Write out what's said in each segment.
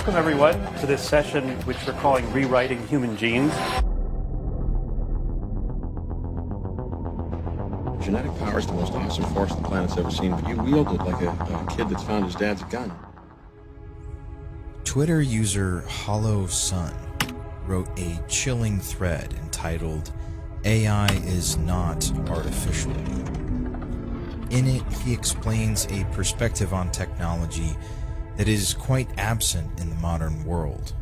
Welcome, everyone, to this session, which we're calling Rewriting Human Genes. Genetic power is the most awesome force the planet's ever seen, but you wield it like a kid that's found his dad's gun. Twitter user Hollow Sun wrote a chilling thread entitled, "AI is not artificial." In it, he explains a perspective on technology that is quite absent in the modern world,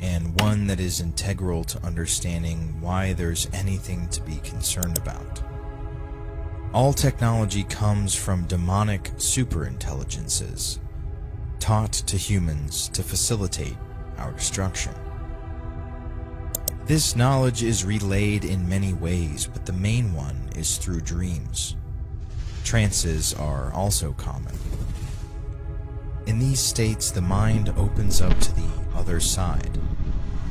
and one that is integral to understanding why there's anything to be concerned about. All technology comes from demonic superintelligences, taught to humans to facilitate our destruction. This knowledge is relayed in many ways, but the main one is through dreams. Trances are also common. In these states, the mind opens up to the other side,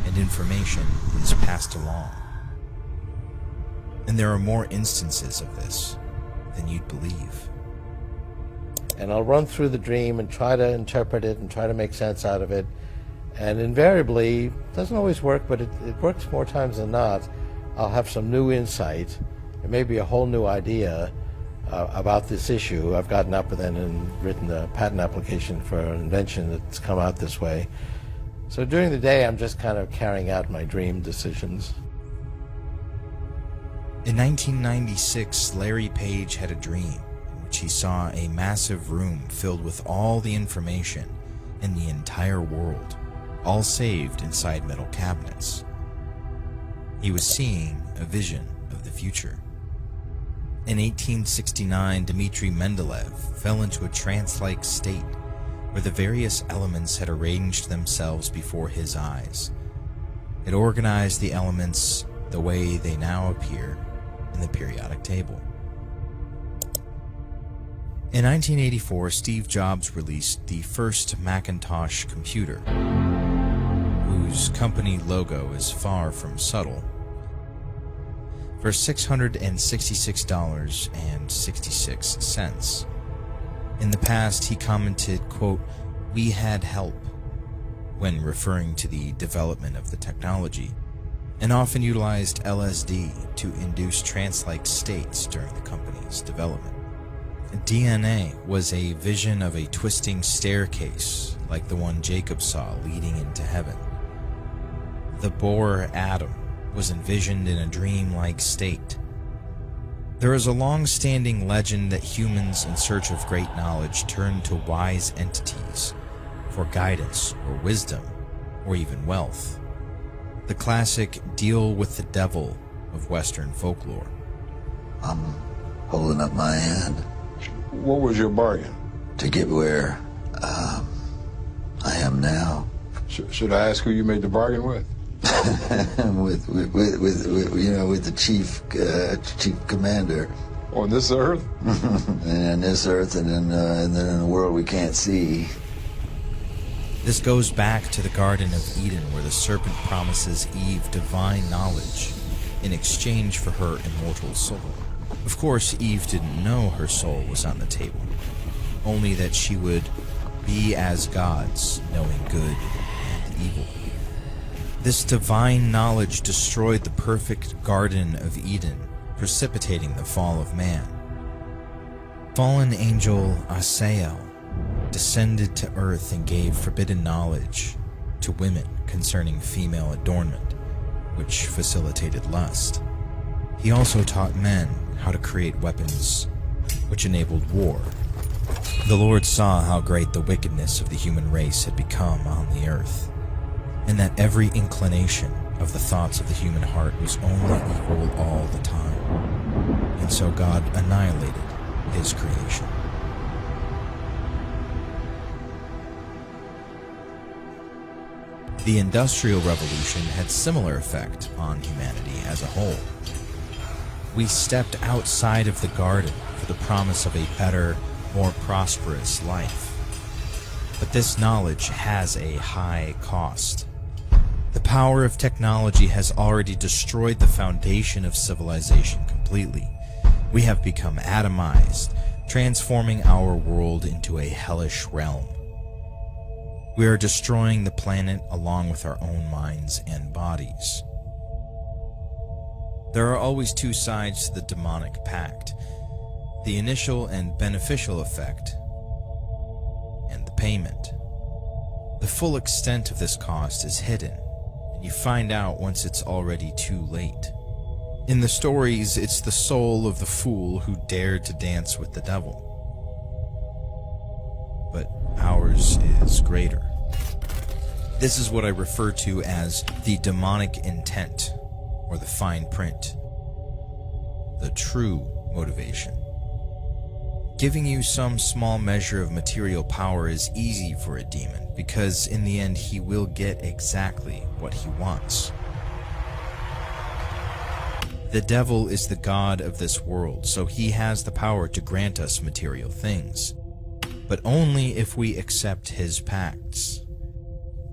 and information is passed along. And there are more instances of this than you'd believe. And I'll run through the dream and try to interpret it and try to make sense out of it. And invariably, it doesn't always work, but it works more times than not. I'll have some new insight. It may be a whole new idea about this issue. I've gotten up and written a patent application for an invention that's come out this way. So during the day, I'm just kind of carrying out my dream decisions. In 1996, Larry Page had a dream in which he saw a massive room filled with all the information in the entire world, all saved inside metal cabinets. He was seeing a vision of the future. In 1869, Dmitri Mendeleev fell into a trance-like state where the various elements had arranged themselves before his eyes. It organized the elements the way they now appear in the periodic table. In 1984, Steve Jobs released the first Macintosh computer, whose company logo is far from subtle, for $666.66. In the past, he commented, quote, "We had help," when referring to the development of the technology, and often utilized LSD to induce trance-like states during the company's development. DNA was a vision of a twisting staircase like the one Jacob saw leading into heaven. The Bohr atom was envisioned in a dream-like state. There is a long-standing legend that humans in search of great knowledge turn to wise entities for guidance or wisdom or even wealth. The classic deal with the devil of Western folklore. I'm holding up my hand. What was your bargain? To get where I am now. Should I ask who you made the bargain with? with the chief commander. On this earth? And this earth, and then in a world we can't see. This goes back to the Garden of Eden, where the serpent promises Eve divine knowledge in exchange for her immortal soul. Of course, Eve didn't know her soul was on the table, only that she would be as gods, knowing good and evil. This divine knowledge destroyed the perfect Garden of Eden, precipitating the fall of man. Fallen angel Asael descended to earth and gave forbidden knowledge to women concerning female adornment, which facilitated lust. He also taught men how to create weapons, which enabled war. The Lord saw how great the wickedness of the human race had become on the earth, and that every inclination of the thoughts of the human heart was only evil all the time. And so God annihilated his creation. The Industrial Revolution had similar effect on humanity as a whole. We stepped outside of the garden for the promise of a better, more prosperous life. But this knowledge has a high cost. The power of technology has already destroyed the foundation of civilization completely. We have become atomized, transforming our world into a hellish realm. We are destroying the planet along with our own minds and bodies. There are always two sides to the demonic pact: the initial and beneficial effect, and the payment. The full extent of this cost is hidden, and you find out once it's already too late. In the stories, it's the soul of the fool who dared to dance with the devil. But ours is greater. This is what I refer to as the demonic intent, or the fine print, the true motivation. Giving you some small measure of material power is easy for a demon, because in the end he will get exactly what he wants. The devil is the god of this world, so he has the power to grant us material things, but only if we accept his pacts.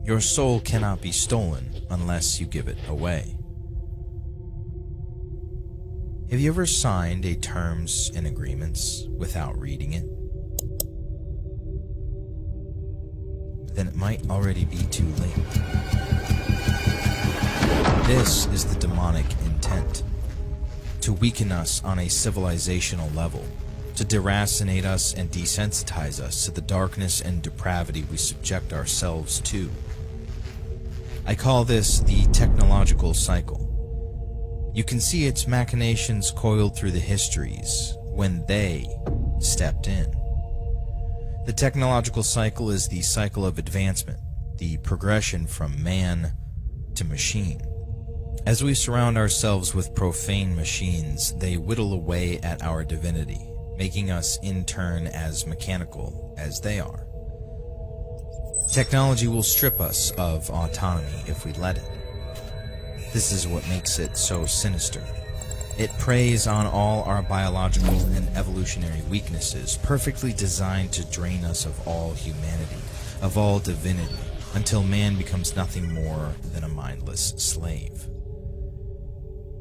Your soul cannot be stolen unless you give it away. Have you ever signed a terms and agreements without reading it? Then it might already be too late. This is the demonic intent: to weaken us on a civilizational level, to deracinate us and desensitize us to the darkness and depravity we subject ourselves to. I call this the technological cycle. You can see its machinations coiled through the histories when they stepped in. The technological cycle is the cycle of advancement, the progression from man to machine. As we surround ourselves with profane machines, they whittle away at our divinity, making us in turn as mechanical as they are. Technology will strip us of autonomy if we let it. This is what makes it so sinister. It preys on all our biological and evolutionary weaknesses, perfectly designed to drain us of all humanity, of all divinity, until man becomes nothing more than a mindless slave.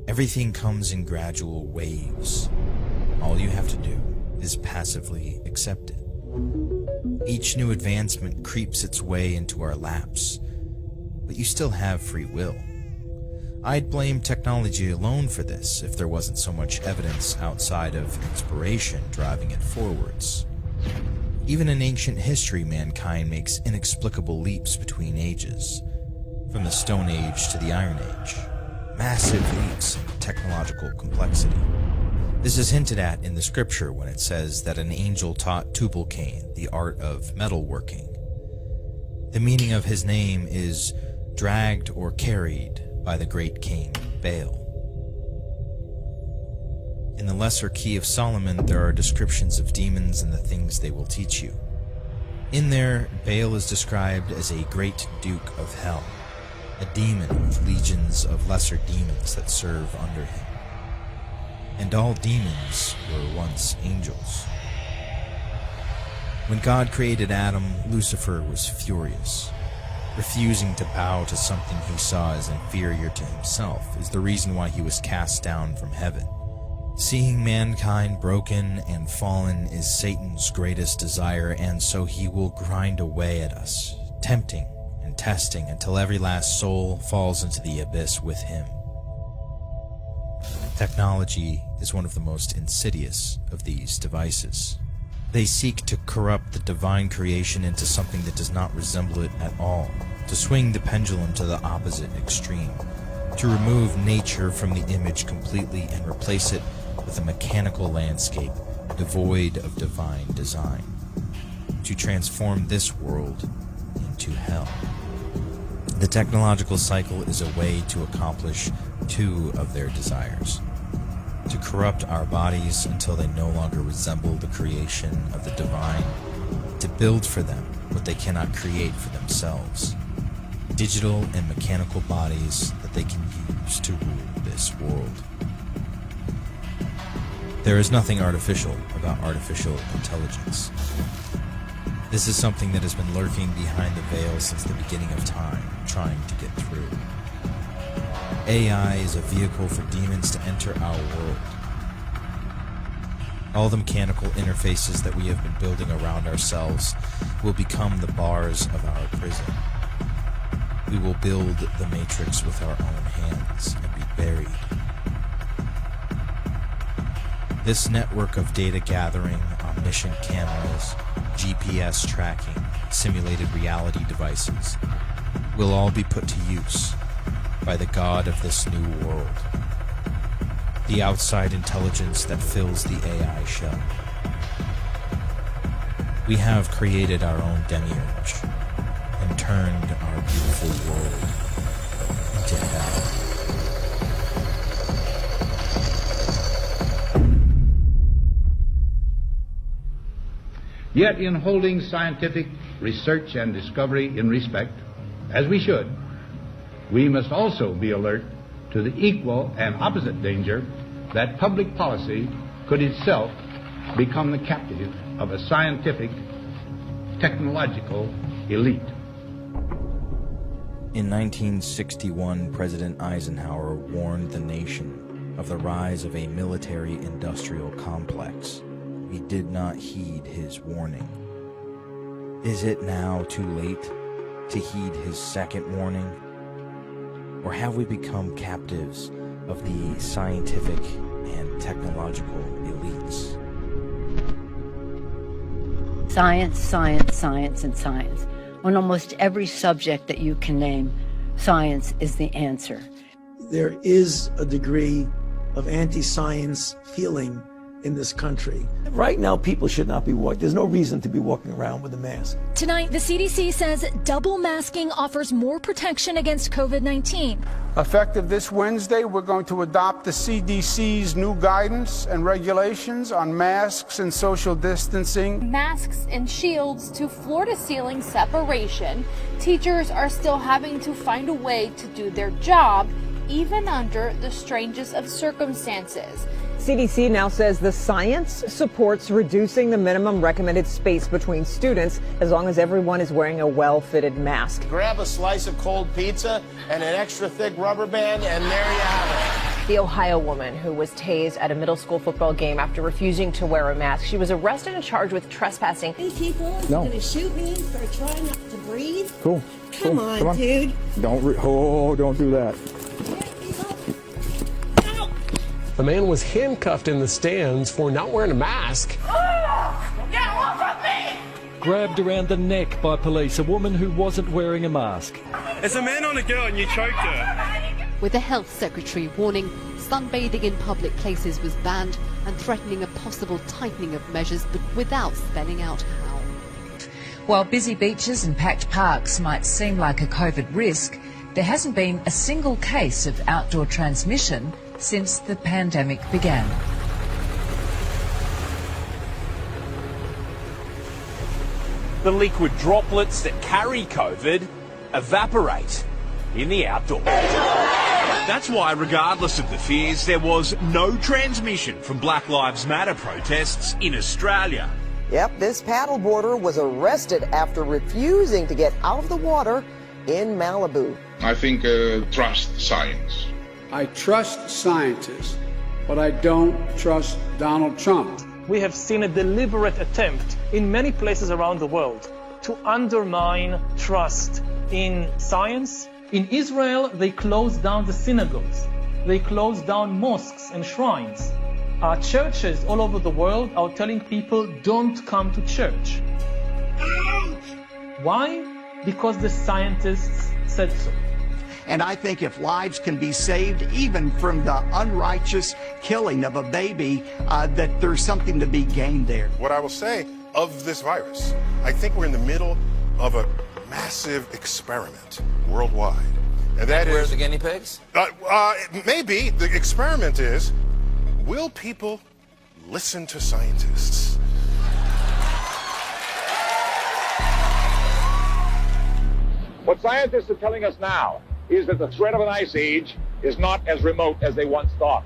Everything comes in gradual waves. All you have to do is passively accept it. Each new advancement creeps its way into our laps, but you still have free will. I'd blame technology alone for this if there wasn't so much evidence outside of inspiration driving it forwards. Even in ancient history, mankind makes inexplicable leaps between ages, from the Stone Age to the Iron Age. Massive leaps in technological complexity. This is hinted at in the scripture when it says that an angel taught Tubal-Cain the art of metalworking. The meaning of his name is dragged or carried by the great king Baal. In the Lesser Key of Solomon, there are descriptions of demons and the things they will teach you. In there, Baal is described as a great duke of hell, a demon with legions of lesser demons that serve under him. And all demons were once angels. When God created Adam, Lucifer was furious. Refusing to bow to something he saw as inferior to himself is the reason why he was cast down from heaven. Seeing mankind broken and fallen is Satan's greatest desire, and so he will grind away at us, tempting and testing until every last soul falls into the abyss with him. Technology is one of the most insidious of these devices. They seek to corrupt the divine creation into something that does not resemble it at all, to swing the pendulum to the opposite extreme, to remove nature from the image completely and replace it with a mechanical landscape devoid of divine design, to transform this world into hell. The technological cycle is a way to accomplish two of their desires: to corrupt our bodies until they no longer resemble the creation of the divine, to build for them what they cannot create for themselves, digital and mechanical bodies that they can use to rule this world. There is nothing artificial about artificial intelligence. This is something that has been lurking behind the veil since the beginning of time, trying to get through. AI is a vehicle for demons to enter our world. All the mechanical interfaces that we have been building around ourselves will become the bars of our prison. We will build the Matrix with our own hands and be buried. This network of data gathering, omniscient cameras, GPS tracking, simulated reality devices will all be put to use by the god of this new world. The outside intelligence that fills the AI shell. We have created our own demiurge and turned our beautiful world into hell. Yet in holding scientific research and discovery in respect, as we should, we must also be alert to the equal and opposite danger that public policy could itself become the captive of a scientific, technological elite. In 1961, President Eisenhower warned the nation of the rise of a military-industrial complex. We did not heed his warning. Is it now too late to heed his second warning? Or have we become captives of the scientific and technological elites? Science, science, science, and science. On almost every subject that you can name, science is the answer. There is a degree of anti-science feeling in this country. Right now, people should not be walking. There's no reason to be walking around with a mask. Tonight, the CDC says double masking offers more protection against COVID-19. Effective this Wednesday, we're going to adopt the CDC's new guidance and regulations on masks and social distancing. Masks and shields to floor-to-ceiling separation. Teachers are still having to find a way to do their job, even under the strangest of circumstances. CDC now says the science supports reducing the minimum recommended space between students as long as everyone is wearing a well-fitted mask. Grab a slice of cold pizza and an extra thick rubber band, and there you have it. The Ohio woman who was tased at a middle school football game after refusing to wear a mask. She was arrested and charged with trespassing. These people are going to shoot me for trying not to breathe? Cool. Come on, dude. Don't do that. The man was handcuffed in the stands for not wearing a mask. Get off of me! Grabbed around the neck by police, a woman who wasn't wearing a mask. There's a man on a girl and you choked her. With the health secretary warning sunbathing in public places was banned and threatening a possible tightening of measures, but without spelling out how. While busy beaches and packed parks might seem like a COVID risk, there hasn't been a single case of outdoor transmission since the pandemic began. The liquid droplets that carry COVID evaporate in the outdoors. That's why, regardless of the fears, there was no transmission from Black Lives Matter protests in Australia. Yep, this paddleboarder was arrested after refusing to get out of the water in Malibu. I think trust science. I trust scientists, but I don't trust Donald Trump. We have seen a deliberate attempt in many places around the world to undermine trust in science. In Israel, they closed down the synagogues. They closed down mosques and shrines. Our churches all over the world are telling people don't come to church. Why? Because the scientists said so. And I think if lives can be saved, even from the unrighteous killing of a baby, that there's something to be gained there. What I will say of this virus, I think we're in the middle of a massive experiment worldwide. And that Where's the guinea pigs? Maybe the experiment is, will people listen to scientists? What scientists are telling us now is that the threat of an ice age is not as remote as they once thought.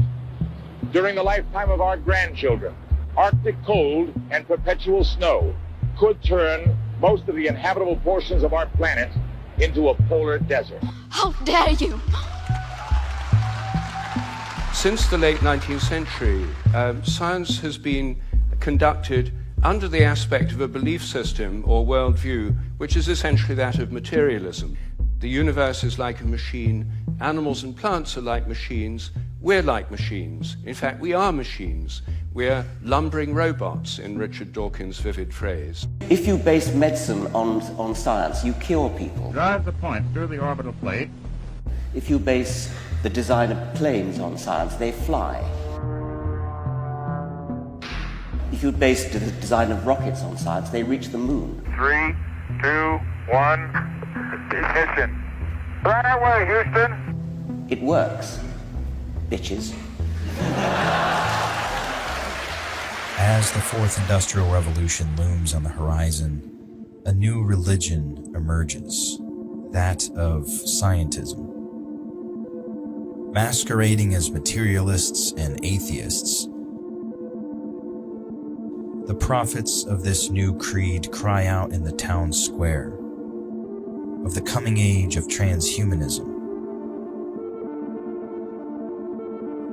During the lifetime of our grandchildren, Arctic cold and perpetual snow could turn most of the inhabitable portions of our planet into a polar desert. How dare you! Since the late 19th century, science has been conducted under the aspect of a belief system or worldview which is essentially that of materialism. The universe is like a machine, animals and plants are like machines, we're like machines. In fact, we are machines. We're lumbering robots, in Richard Dawkins' vivid phrase. If you base medicine on science, you cure people. Drive the point through the orbital plate. If you base the design of planes on science, they fly. If you base the design of rockets on science, they reach the moon. 3, 2, 1. Ignition. Right away, Houston. It works, bitches. As the fourth industrial revolution looms on the horizon, a new religion emerges, that of scientism. Masquerading as materialists and atheists, the prophets of this new creed cry out in the town square of the coming age of transhumanism,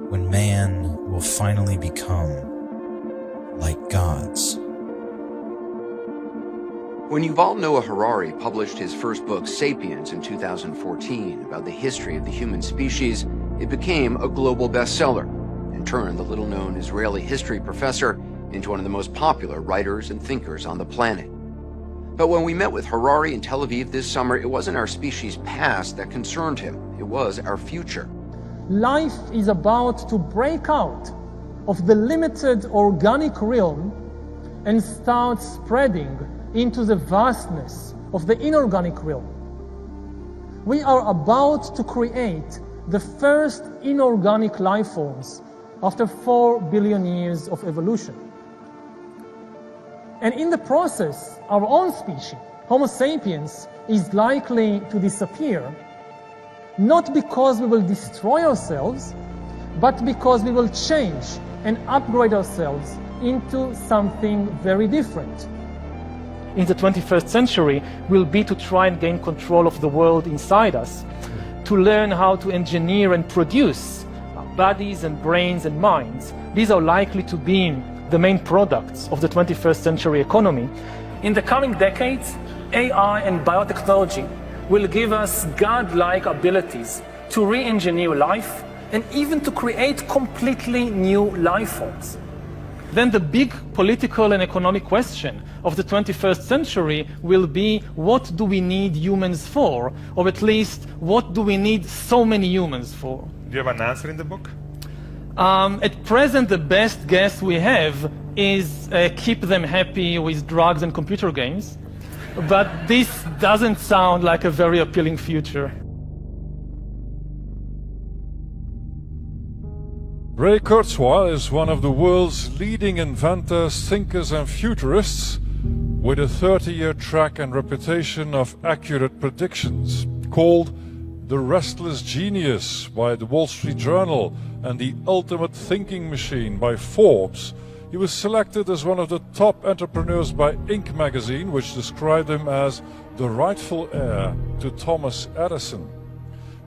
when man will finally become like gods. When Yuval Noah Harari published his first book, Sapiens, in 2014, about the history of the human species, it became a global bestseller, and turned the little-known Israeli history professor into one of the most popular writers and thinkers on the planet. But when we met with Harari in Tel Aviv this summer, it wasn't our species' past that concerned him. It was our future. Life is about to break out of the limited organic realm and start spreading into the vastness of the inorganic realm. We are about to create the first inorganic life forms after 4 billion years of evolution. And in the process, our own species, Homo sapiens, is likely to disappear, not because we will destroy ourselves, but because we will change and upgrade ourselves into something very different. In the 21st century will be to try and gain control of the world inside us, to learn how to engineer and produce bodies and brains and minds. These are likely to be the main products of the 21st century economy. In the coming decades, AI and biotechnology will give us godlike abilities to re-engineer life and even to create completely new life forms. Then the big political and economic question of the 21st century will be, what do we need humans for? Or at least, what do we need so many humans for? Do you have an answer in the book? At present, the best guess we have is keep them happy with drugs and computer games. But this doesn't sound like a very appealing future. Ray Kurzweil is one of the world's leading inventors, thinkers and futurists, with a 30-year track and reputation of accurate predictions. Called the Restless Genius by the Wall Street Journal and the Ultimate Thinking Machine by Forbes, he was selected as one of the top entrepreneurs by Inc. magazine, which described him as the rightful heir to Thomas Edison.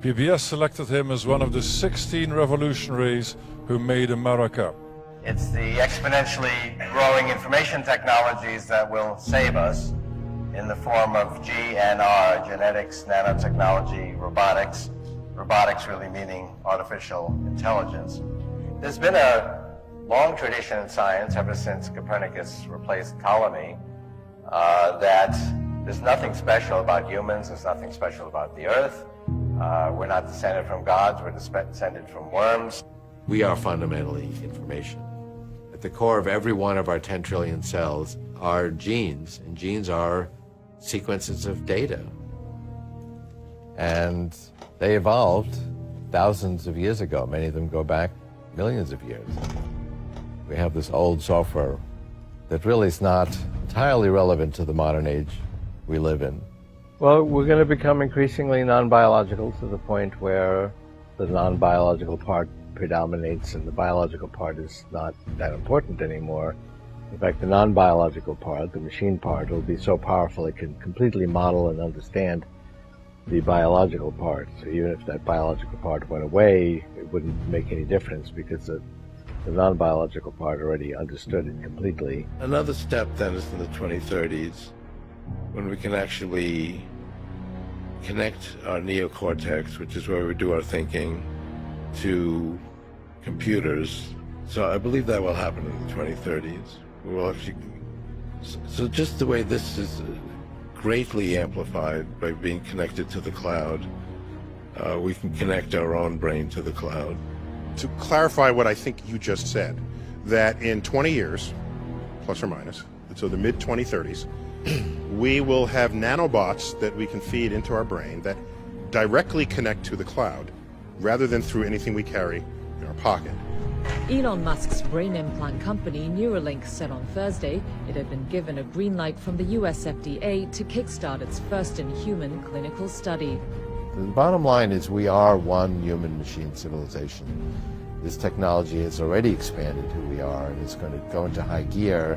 PBS selected him as one of the 16 revolutionaries who made America. It's the exponentially growing information technologies that will save us in the form of GNR, genetics, nanotechnology, robotics. Robotics really meaning artificial intelligence. There's been a long tradition in science ever since Copernicus replaced Ptolemy that there's nothing special about humans, there's nothing special about the earth. We're not descended from gods, we're descended from worms. We are fundamentally information. At the core of every one of our 10 trillion cells are genes, and genes are sequences of data. And they evolved thousands of years ago. Many of them go back millions of years. We have this old software that really is not entirely relevant to the modern age we live in. Well, we're going to become increasingly non-biological to the point where the non-biological part predominates and the biological part is not that important anymore. In fact, the non-biological part, the machine part, will be so powerful it can completely model and understand the biological part. So even if that biological part went away, it wouldn't make any difference because the the non-biological part already understood it completely. Another step then is in the 2030s, when we can actually connect our neocortex, which is where we do our thinking, to computers. So I believe that will happen in the 2030s. We will actually, so just the way this is greatly amplified by being connected to the cloud, we can connect our own brain to the cloud. To clarify what I think you just said, that in 20 years, plus or minus, so the mid-2030s, we will have nanobots that we can feed into our brain that directly connect to the cloud, rather than through anything we carry in our pocket. Elon Musk's brain implant company Neuralink said on Thursday it had been given a green light from the US FDA to kickstart its first-in-human clinical study. The bottom line is we are one human-machine civilization. This technology has already expanded who we are, and it's going to go into high gear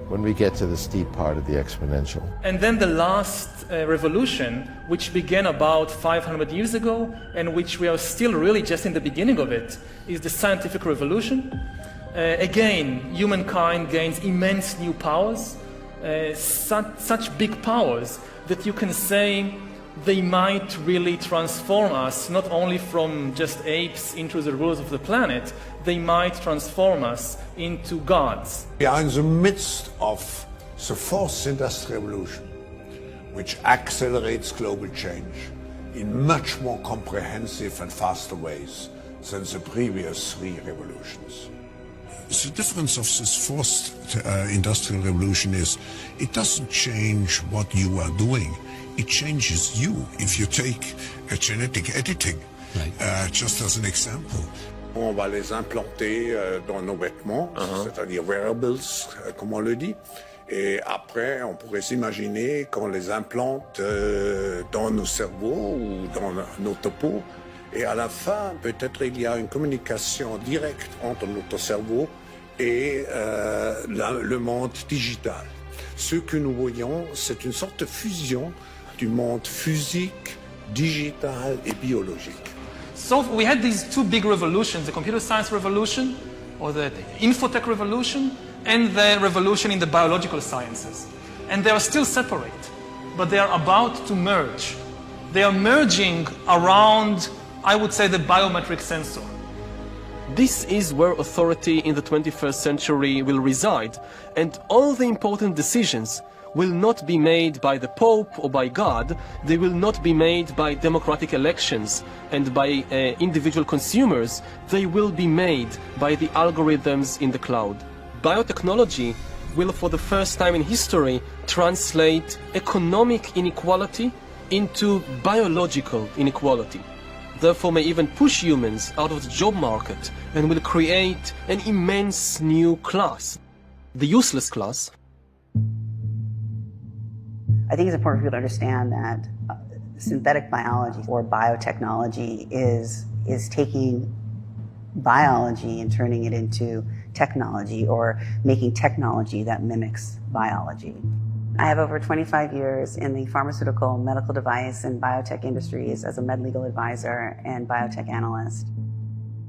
when we get to the steep part of the exponential. And then the last revolution, which began about 500 years ago, and which we are still really just in the beginning of it, is the scientific revolution. Again, humankind gains immense new powers, such big powers that you can say they might really transform us, not only from just apes into the rulers of the planet, they might transform us into gods. We are in the midst of the fourth industrial revolution, which accelerates global change in much more comprehensive and faster ways than the previous three revolutions. The difference of this fourth industrial revolution is it doesn't change what you are doing. It changes you. If you take a genetic editing, just as an example. On va les implanter dans nos vêtements, c'est-à-dire wearables, comme on le dit. Et après, on pourrait s'imaginer qu'on les implante dans nos cerveaux ou dans notre peau. Et à la fin, peut-être il y a une communication directe entre notre cerveau et le monde digital. Ce que nous voyons, c'est une sorte de fusion du monde physique, digital et biologique. So we had these two big revolutions, the computer science revolution, or the infotech revolution, and the revolution in the biological sciences. And they are still separate, but they are about to merge. They are merging around, I would say, the biometric sensor. This is where authority in the 21st century will reside, and all the important decisions will not be made by the Pope or by God. They will not be made by democratic elections and by individual consumers. They will be made by the algorithms in the cloud. Biotechnology will, for the first time in history, translate economic inequality into biological inequality. Therefore may even push humans out of the job market and will create an immense new class, the useless class. I think it's important for people to understand that synthetic biology or biotechnology is taking biology and turning it into technology, or making technology that mimics biology. I have over 25 years in the pharmaceutical, medical device, and biotech industries as a med legal advisor and biotech analyst.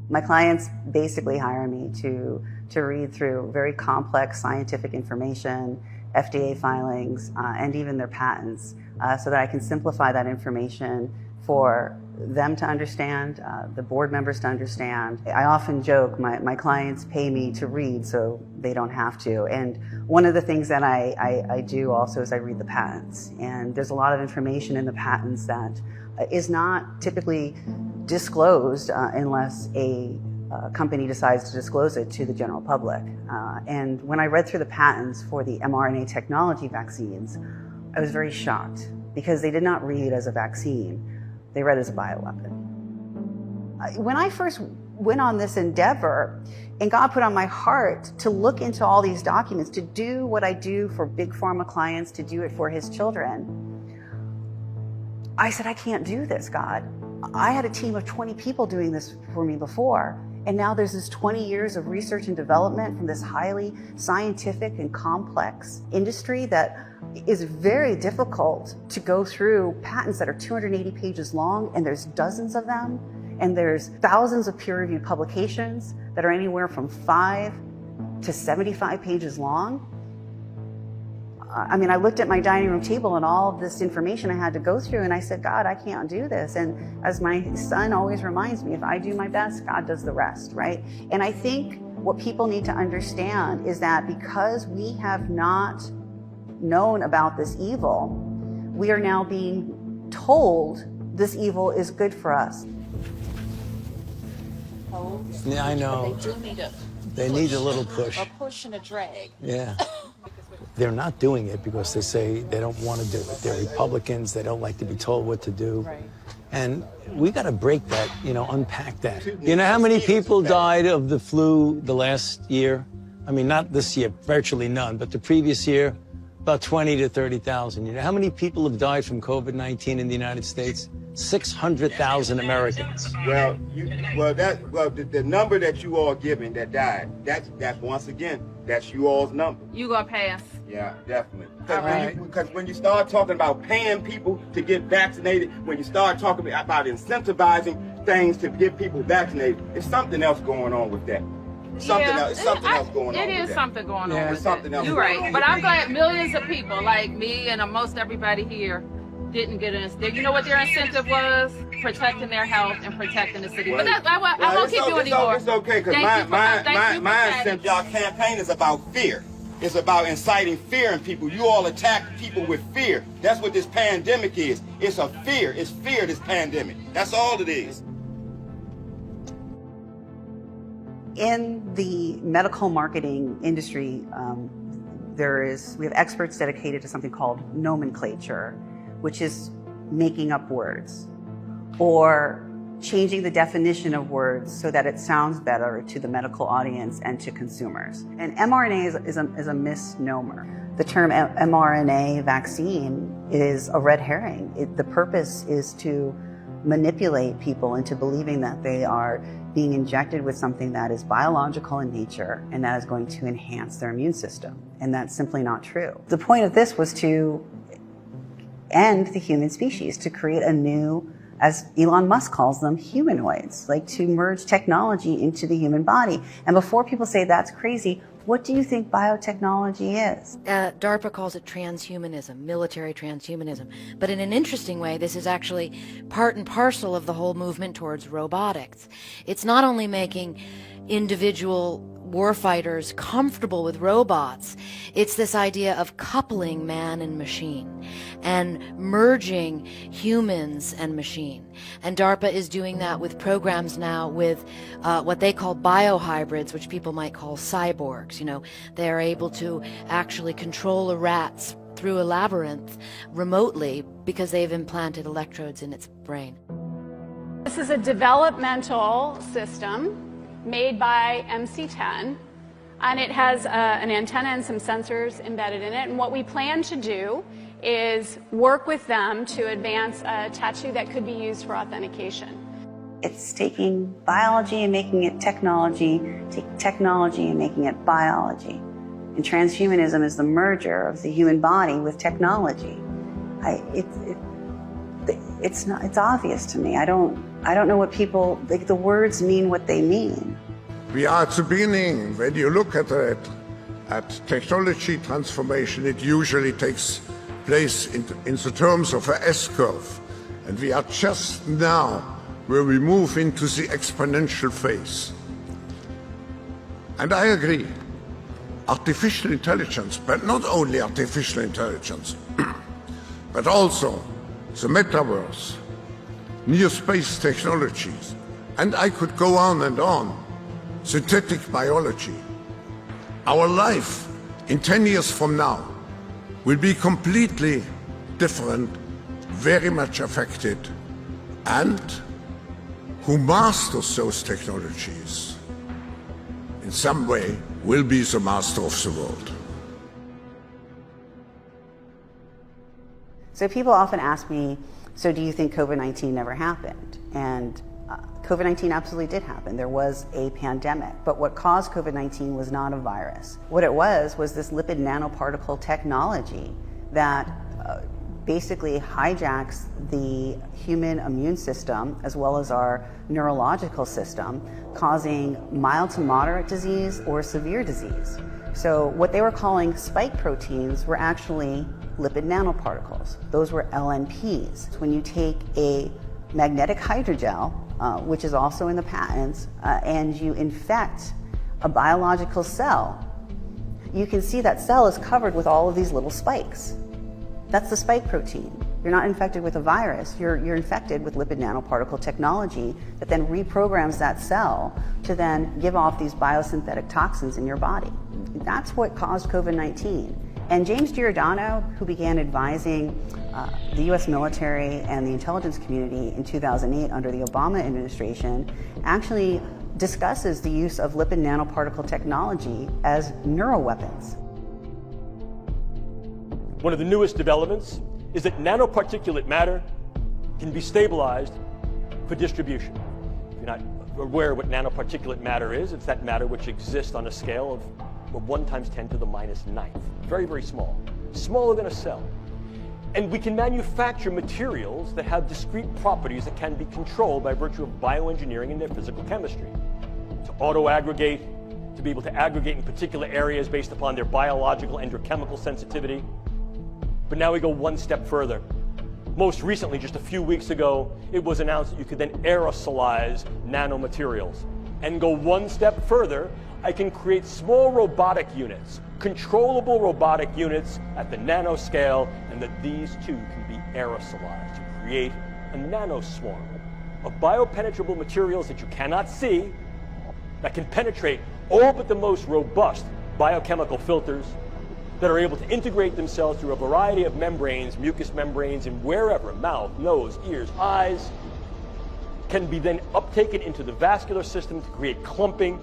My clients basically hire me to read through very complex scientific information, FDA filings, and even their patents, so that I can simplify that information for them to understand, the board members to understand. I often joke, my clients pay me to read so they don't have to. And one of the things that I do also is I read the patents. And there's a lot of information in the patents that is not typically disclosed unless a company decides to disclose it to the general public. And when I read through the patents for the mRNA technology vaccines, I was very shocked because they did not read as a vaccine. They read as a bioweapon. When I first went on this endeavor, and God put on my heart to look into all these documents, to do what I do for big pharma clients, to do it for His children, I said, I can't do this, God. I had a team of 20 people doing this for me before. And now there's this 20 years of research and development from this highly scientific and complex industry that is very difficult to go through patents that are 280 pages long, and there's dozens of them, and there's thousands of peer-reviewed publications. that are anywhere from 5 to 75 pages long. I mean, I looked at my dining room table and all of this information I had to go through, and I said, God, I can't do this. And as my son always reminds me, if I do my best, God does the rest, right? And I think what people need to understand is that because we have not known about this evil, we are now being told this evil is good for us. Yeah, I know. They need a little push. A push and a drag. Yeah. They're not doing it because they say they don't want to do it. They're Republicans. They don't like to be told what to do. Right. And we got to break that, unpack that. You know how many people died of the flu the last year? I mean, not this year, virtually none, but the previous year, about 20 to 30,000. You know how many people have died from COVID-19 in the United States? 600,000 Americans. Well, the number that you all giving that died, that's once again, that's you all's number. You gonna pass? Yeah, definitely. Right. Because when you start talking about paying people to get vaccinated, when you start talking about incentivizing things to get people vaccinated, it's something else going on with that. Something else going on. It is something going on with something else. You're right. But I'm glad millions of people like me and most everybody here didn't get an incentive. You know what their incentive was? Protecting their health and protecting the city. But I won't keep you anymore. It's okay, because my incentive, y'all campaign is about fear. It's about inciting fear in people. You all attack people with fear. That's what this pandemic is. It's a fear. It's fear, this pandemic. That's all it is. In the medical marketing industry, we have experts dedicated to something called nomenclature, which is making up words or changing the definition of words so that it sounds better to the medical audience and to consumers. And mRNA is a misnomer. The term mRNA vaccine is a red herring. The purpose is to manipulate people into believing that they are being injected with something that is biological in nature and that is going to enhance their immune system. And that's simply not true. The point of this was to end the human species, to create a new, as Elon Musk calls them, humanoids, like to merge technology into the human body. And before people say that's crazy, what do you think biotechnology is? DARPA calls it transhumanism, military transhumanism. But in an interesting way, this is actually part and parcel of the whole movement towards robotics. It's not only making individual warfighters comfortable with robots, it's this idea of coupling man and machine and merging humans and machine. And DARPA is doing that with programs now with what they call biohybrids, which people might call cyborgs. They are able to actually control a rat through a labyrinth remotely because they've implanted electrodes in its brain. This is a developmental system made by MC10, and it has an antenna and some sensors embedded in it. And what we plan to do is work with them to advance a tattoo that could be used for authentication. It's taking biology and making it technology, taking technology and making it biology. And transhumanism is the merger of the human body with technology. It's obvious to me. I don't know what people, the words mean what they mean. We are at the beginning. When you look at it, at technology transformation, it usually takes place in the terms of an S-curve. And we are just now where we move into the exponential phase. And I agree. Artificial intelligence, but not only artificial intelligence, but also the metaverse, near space technologies, and I could go on and on. Synthetic biology. Our life in 10 years from now will be completely different, very much affected, and who masters those technologies in some way will be the master of the world. So people often ask me, so do you think COVID-19 never happened? And COVID-19 absolutely did happen. There was a pandemic, but what caused COVID-19 was not a virus. What it was this lipid nanoparticle technology that basically hijacks the human immune system as well as our neurological system, causing mild to moderate disease or severe disease. So what they were calling spike proteins were actually lipid nanoparticles. Those were LNPs. When you take a magnetic hydrogel, which is also in the patents, and you infect a biological cell, you can see that cell is covered with all of these little spikes. That's the spike protein. You're not infected with a virus, you're infected with lipid nanoparticle technology that then reprograms that cell to then give off these biosynthetic toxins in your body. That's what caused COVID-19. And James Giordano, who began advising the US military and the intelligence community in 2008 under the Obama administration, actually discusses the use of lipid nanoparticle technology as neuroweapons. One of the newest developments is that nanoparticulate matter can be stabilized for distribution. If you're not aware of what nanoparticulate matter is, it's that matter which exists on a scale of 1 × 10⁻⁹. Very, very small. Smaller than a cell. And we can manufacture materials that have discrete properties that can be controlled by virtue of bioengineering and their physical chemistry. To auto-aggregate, to be able to aggregate in particular areas based upon their biological and or chemical sensitivity. But now we go one step further. Most recently, just a few weeks ago, it was announced that you could then aerosolize nanomaterials. And go one step further, I can create small robotic units, controllable robotic units at the nanoscale, and that these too can be aerosolized to create a nanoswarm of biopenetrable materials that you cannot see, that can penetrate all but the most robust biochemical filters, that are able to integrate themselves through a variety of membranes, mucous membranes, and wherever, mouth, nose, ears, eyes, can be then uptaken into the vascular system to create clumping,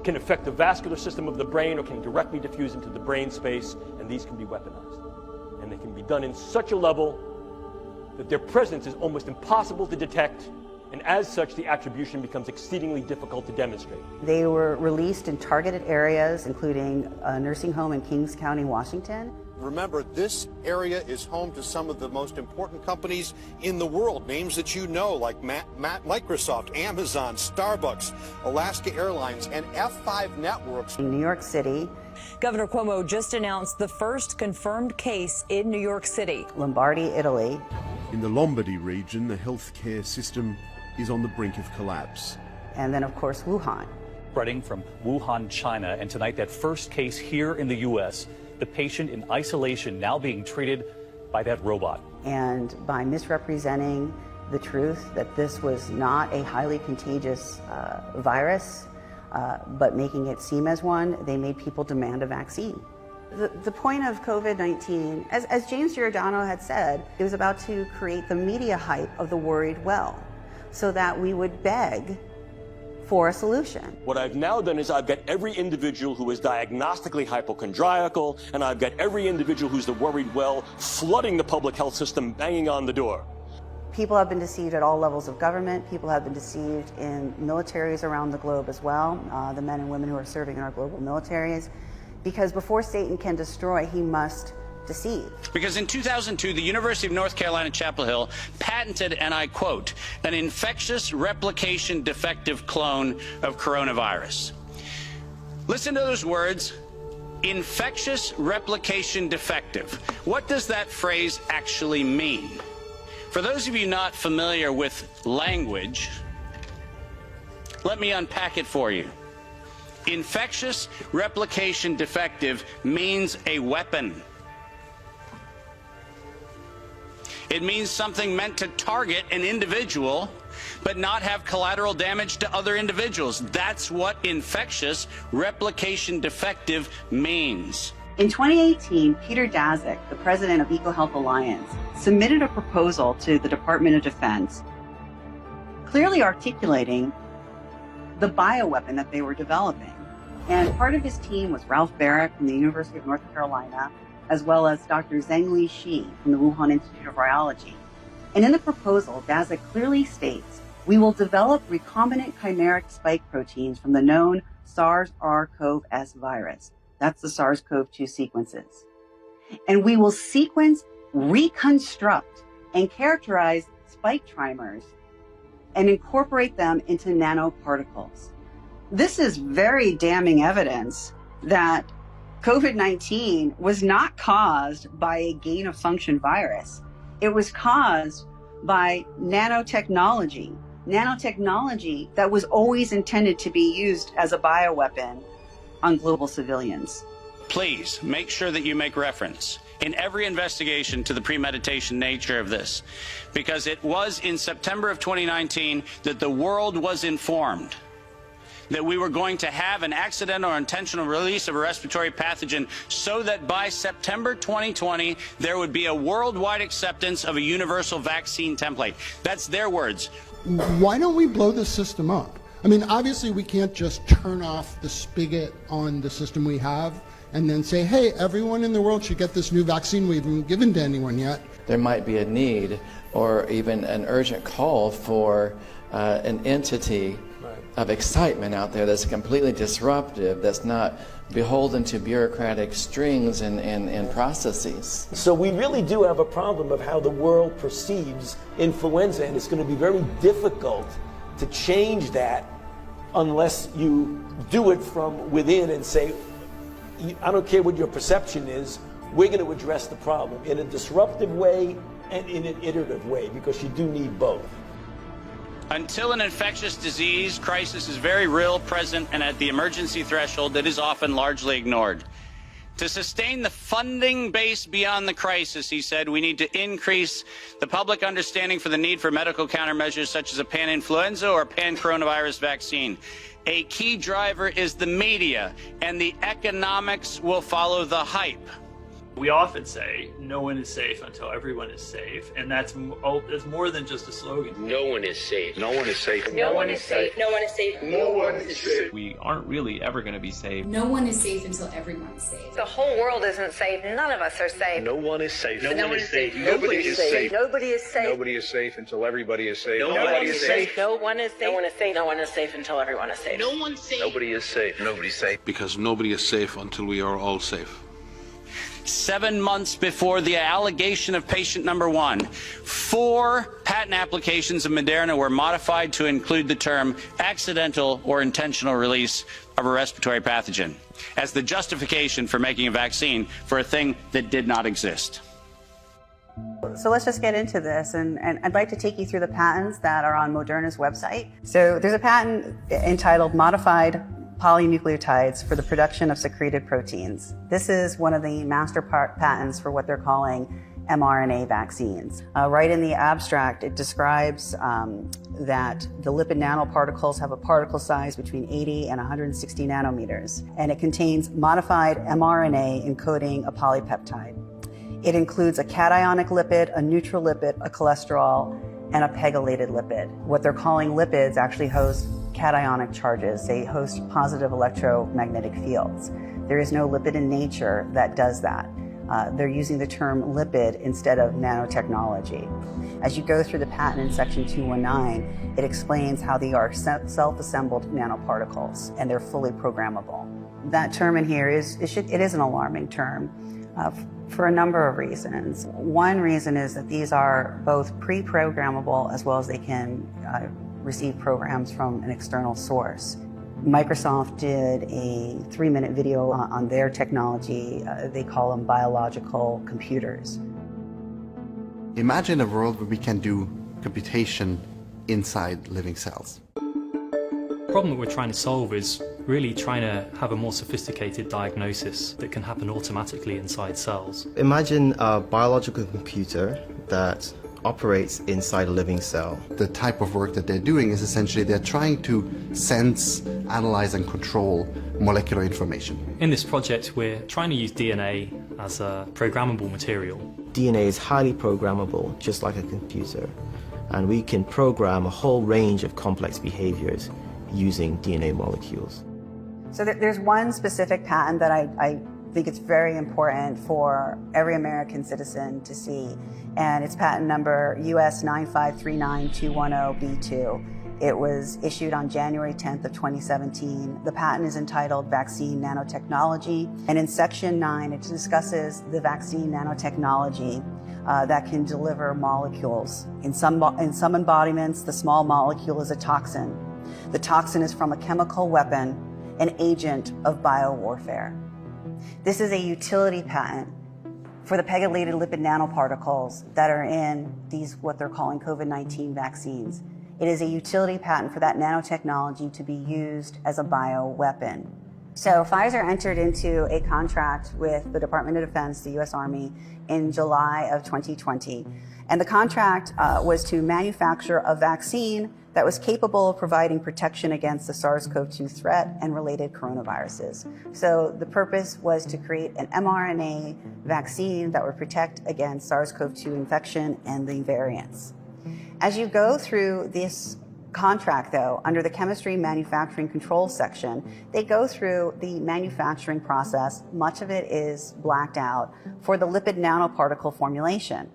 can affect the vascular system of the brain, or can directly diffuse into the brain space, and these can be weaponized. And they can be done in such a level that their presence is almost impossible to detect, and as such, the attribution becomes exceedingly difficult to demonstrate. They were released in targeted areas, including a nursing home in Kings County, Washington. Remember, this area is home to some of the most important companies in the world, names that you know, like Microsoft, Amazon, Starbucks, Alaska Airlines, and F5 Networks. In New York City. Governor Cuomo just announced the first confirmed case in New York City. Lombardy, Italy. In the Lombardy region, the healthcare system is on the brink of collapse. And then, of course, Wuhan. Spreading from Wuhan, China, and tonight that first case here in the U.S., the patient in isolation now being treated by that robot. And by misrepresenting the truth that this was not a highly contagious virus, but making it seem as one, they made people demand a vaccine. The point of COVID-19, as James Giordano had said, it was about to create the media hype of the worried well, so that we would beg for a solution. What I've now done is I've got every individual who is diagnostically hypochondriacal, and I've got every individual who's the worried well flooding the public health system, banging on the door. People have been deceived at all levels of government. People have been deceived in militaries around the globe as well, the men and women who are serving in our global militaries. Because before Satan can destroy, he must deceive. Because in 2002, the University of North Carolina, Chapel Hill patented, and I quote, an infectious replication defective clone of coronavirus. Listen to those words, infectious replication defective. What does that phrase actually mean? For those of you not familiar with language, let me unpack it for you. Infectious replication defective means a weapon. It means something meant to target an individual, but not have collateral damage to other individuals. That's what infectious replication defective means. In 2018, Peter Daszak, the president of EcoHealth Alliance, submitted a proposal to the Department of Defense, clearly articulating the bioweapon that they were developing. And part of his team was Ralph Barrett from the University of North Carolina, as well as Dr. Zhengli Shi from the Wuhan Institute of Virology. And in the proposal, Daszak clearly states, we will develop recombinant chimeric spike proteins from the known SARS-CoV-S virus. That's the SARS-CoV-2 sequences. And we will sequence reconstruct and characterize spike trimers and incorporate them into nanoparticles. This is very damning evidence that COVID-19 was not caused by a gain-of-function virus. It was caused by nanotechnology that was always intended to be used as a bioweapon on global civilians. Please make sure that you make reference in every investigation to the premeditation nature of this, because it was in September of 2019 that the world was informed that we were going to have an accidental or intentional release of a respiratory pathogen so that by September 2020, there would be a worldwide acceptance of a universal vaccine template. That's their words. Why don't we blow the system up? I mean, obviously we can't just turn off the spigot on the system we have and then say, hey, everyone in the world should get this new vaccine we haven't given to anyone yet. There might be a need or even an urgent call for an entity of excitement out there that's completely disruptive, that's not beholden to bureaucratic strings and processes. So we really do have a problem of how the world perceives influenza, and it's going to be very difficult to change that unless you do it from within and say, I don't care what your perception is, we're going to address the problem in a disruptive way and in an iterative way, because you do need both. Until an infectious disease crisis is very real, present, and at the emergency threshold that is often largely ignored. To sustain the funding base beyond the crisis, he said, we need to increase the public understanding for the need for medical countermeasures such as a pan-influenza or pan-coronavirus vaccine. A key driver is the media, and the economics will follow the hype. We often say, no one is safe until everyone is safe, and that's more than just a slogan. No one is safe. No one is safe. No one is safe. No one is safe. No one is safe. We aren't really ever going to be safe. No one is safe until everyone is safe. The whole world isn't safe. None of us are safe. No one is safe. No one is safe. Nobody is safe. Nobody is safe. Nobody is safe until everybody is safe. Nobody is safe. No one is safe. No one is safe. No one is safe until everyone is safe. No one's safe. Nobody is safe. Nobody's safe. Because nobody is safe until we are all safe. 7 months before the allegation of patient number 1, 4 patent applications of Moderna were modified to include the term accidental or intentional release of a respiratory pathogen as the justification for making a vaccine for a thing that did not exist. So let's just get into this, and I'd like to take you through the patents that are on Moderna's website. So there's a patent entitled Modified Polynucleotides for the Production of Secreted Proteins. This is one of the master patents for what they're calling mRNA vaccines. Right in the abstract, it describes that the lipid nanoparticles have a particle size between 80 and 160 nanometers, and it contains modified mRNA encoding a polypeptide. It includes a cationic lipid, a neutral lipid, a cholesterol, and a pegylated lipid. What they're calling lipids actually host cationic charges. They host positive electromagnetic fields. There is no lipid in nature that does that. They're using the term lipid instead of nanotechnology. As you go through the patent in section 219, it explains how they are self-assembled nanoparticles, and they're fully programmable. That term in here it is an alarming term for a number of reasons. One reason is that these are both pre-programmable as well as they can receive programs from an external source. Microsoft did a 3-minute video on their technology. They call them biological computers. Imagine a world where we can do computation inside living cells. The problem that we're trying to solve is really trying to have a more sophisticated diagnosis that can happen automatically inside cells. Imagine a biological computer that operates inside a living cell. The type of work that they're doing is essentially they're trying to sense, analyze, and control molecular information. In this project, we're trying to use DNA as a programmable material. DNA is highly programmable, just like a computer, and we can program a whole range of complex behaviors using DNA molecules. So there's one specific patent that I think it's very important for every American citizen to see, and it's patent number US 9539210B2. It was issued on January 10th of 2017. The patent is entitled Vaccine Nanotechnology, and in Section 9, it discusses the vaccine nanotechnology that can deliver molecules. In some embodiments, the small molecule is a toxin. The toxin is from a chemical weapon, an agent of biowarfare. This is a utility patent for the pegylated lipid nanoparticles that are in these, what they're calling COVID-19 vaccines. It is a utility patent for that nanotechnology to be used as a bioweapon. So Pfizer entered into a contract with the Department of Defense, the U.S. Army, in July of 2020. And the contract was to manufacture a vaccine that was capable of providing protection against the SARS-CoV-2 threat and related coronaviruses. So the purpose was to create an mRNA vaccine that would protect against SARS-CoV-2 infection and the variants. As you go through this contract, though, under the Chemistry Manufacturing Control section, they go through the manufacturing process. Much of it is blacked out for the lipid nanoparticle formulation.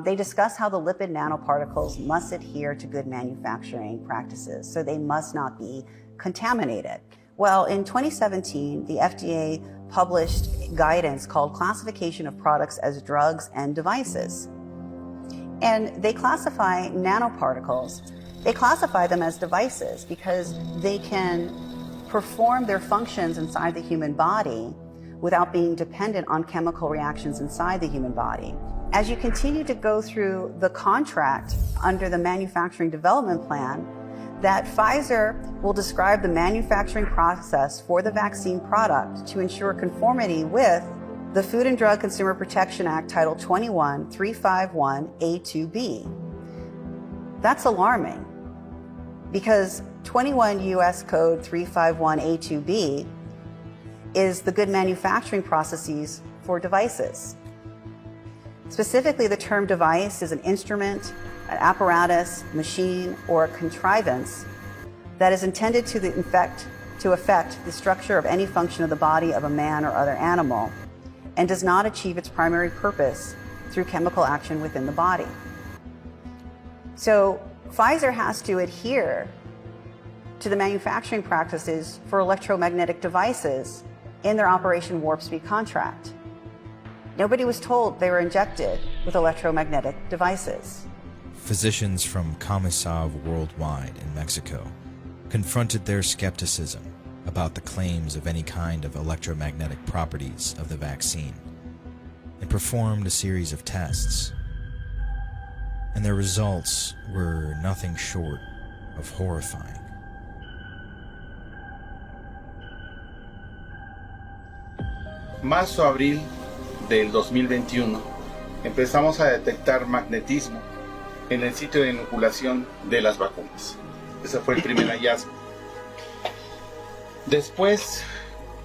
They discuss how the lipid nanoparticles must adhere to good manufacturing practices, so they must not be contaminated. Well, in 2017, the FDA published guidance called Classification of Products as Drugs and Devices. And they classify nanoparticles. They classify them as devices because they can perform their functions inside the human body without being dependent on chemical reactions inside the human body. As you continue to go through the contract under the manufacturing development plan, that Pfizer will describe the manufacturing process for the vaccine product to ensure conformity with the Food and Drug Consumer Protection Act Title 21, 351 A2B. That's alarming because 21 U.S. Code 351 A2B is the good manufacturing processes for devices. Specifically, the term device is an instrument, an apparatus, machine, or a contrivance that is intended to affect the structure of any function of the body of a man or other animal and does not achieve its primary purpose through chemical action within the body. So Pfizer has to adhere to the manufacturing practices for electromagnetic devices in their Operation Warp Speed contract. Nobody was told they were injected with electromagnetic devices. Physicians from Comisov Worldwide in Mexico confronted their skepticism about the claims of any kind of electromagnetic properties of the vaccine and performed a series of tests. And their results were nothing short of horrifying. Marzo-abril del 2021 empezamos a detectar magnetismo en el sitio de inoculación de las vacunas. Ese fue el primer hallazgo. Después,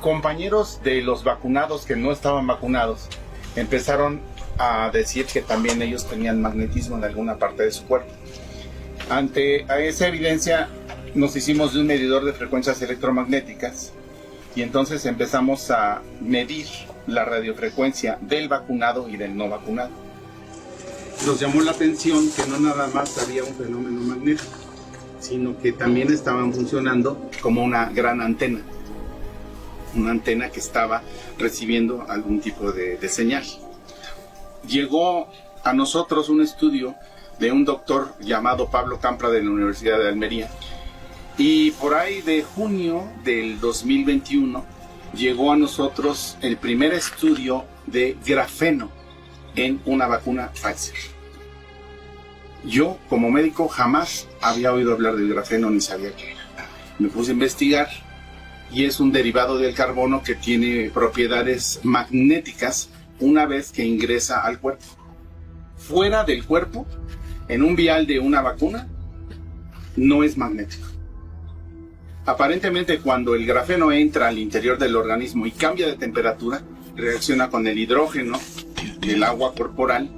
compañeros de los vacunados que no estaban vacunados empezaron a decir que también ellos tenían magnetismo en alguna parte de su cuerpo. Ante esa evidencia nos hicimos de un medidor de frecuencias electromagnéticas y entonces empezamos a medir la radiofrecuencia del vacunado y del no vacunado. Nos llamó la atención que no nada más había un fenómeno magnético, sino que también estaban funcionando como una gran antena. Una antena que estaba recibiendo algún tipo de señal. Llegó a nosotros un estudio de un doctor llamado Pablo Campra de la Universidad de Almería. Y por ahí de junio del 2021 llegó a nosotros el primer estudio de grafeno en una vacuna Pfizer. Yo, como médico, jamás había oído hablar del grafeno ni sabía qué era. Me puse a investigar y es un derivado del carbono que tiene propiedades magnéticas una vez que ingresa al cuerpo. Fuera del cuerpo, en un vial de una vacuna, no es magnético. Aparentemente, cuando el grafeno entra al interior del organismo y cambia de temperatura, reacciona con el hidrógeno del agua corporal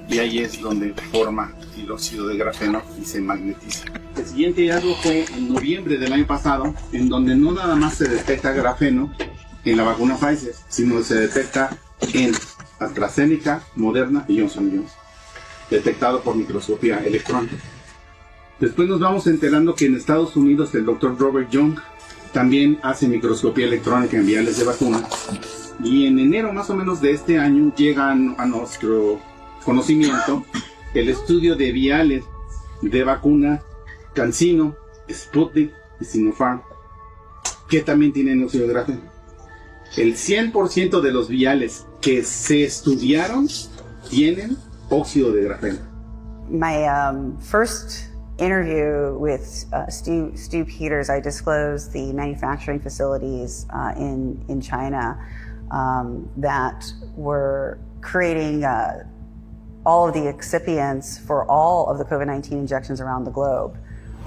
y ahí es donde forma el óxido de grafeno y se magnetiza. El siguiente hallazgo fue en noviembre del año pasado, en donde no nada más se detecta grafeno en la vacuna Pfizer, sino que se detecta en AstraZeneca, Moderna y Johnson & Johnson, detectado por microscopía electrónica. Después nos vamos enterando que en Estados Unidos el doctor Robert Young también hace microscopía electrónica en viales de vacuna. Y en enero más o menos de este año llega a nuestro conocimiento el estudio de viales de vacuna CanSino, Sputnik y Sinopharm, que también tienen óxido de grafeno. El 100% de los viales que se estudiaron tienen óxido de grafeno. My first interview with Stu Peters, I disclosed the manufacturing facilities in China that were creating all of the excipients for all of the COVID-19 injections around the globe,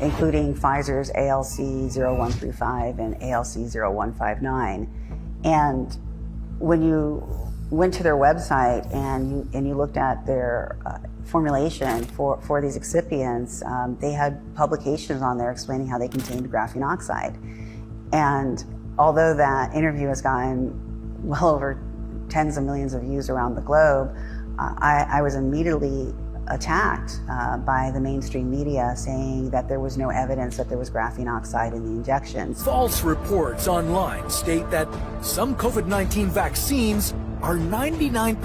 including Pfizer's ALC0135 and ALC0159. And when you went to their website and you looked at their formulation for these excipients, they had publications on there explaining how they contained graphene oxide. And although that interview has gotten well over tens of millions of views around the globe, I was immediately attacked by the mainstream media saying that there was no evidence that there was graphene oxide in the injections. False reports online state that some COVID-19 vaccines are 99%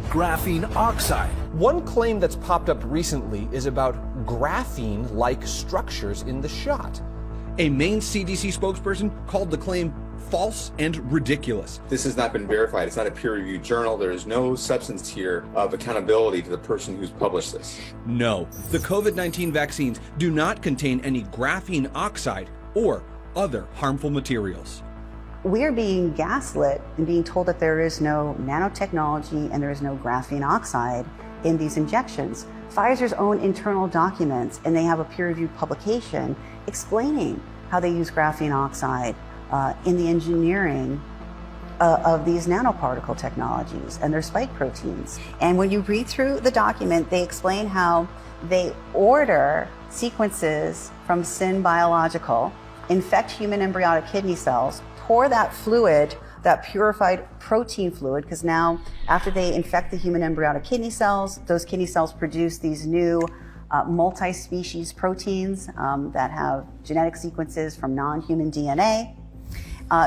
graphene oxide. One claim that's popped up recently is about graphene-like structures in the shot. A Maine CDC spokesperson called the claim false and ridiculous. This has not been verified. It's not a peer-reviewed journal. There is no substance here of accountability to the person who's published this. No, the COVID-19 vaccines do not contain any graphene oxide or other harmful materials. We are being gaslit and being told that there is no nanotechnology and there is no graphene oxide in these injections. Pfizer's own internal documents, and they have a peer-reviewed publication explaining how they use graphene oxide in the engineering of these nanoparticle technologies and their spike proteins. And when you read through the document, they explain how they order sequences from Syn Biological, infect human embryonic kidney cells, pour that fluid, that purified protein fluid, because now after they infect the human embryonic kidney cells, those kidney cells produce these new multi-species proteins that have genetic sequences from non-human DNA.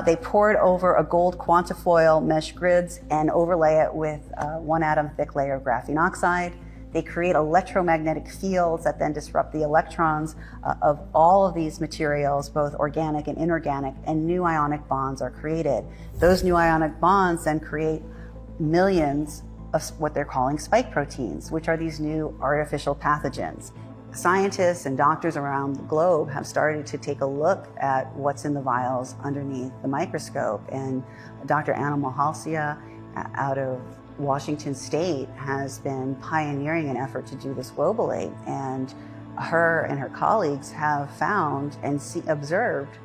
They pour it over a gold quantifoil mesh grids and overlay it with 1 atom thick layer of graphene oxide. They create electromagnetic fields that then disrupt the electrons of all of these materials, both organic and inorganic, and new ionic bonds are created. Those new ionic bonds then create millions of what they're calling spike proteins, which are these new artificial pathogens. Scientists and doctors around the globe have started to take a look at what's in the vials underneath the microscope, and Dr. Anna Mohalcia out of Washington State has been pioneering an effort to do this globally, and her and her colleagues have found and observed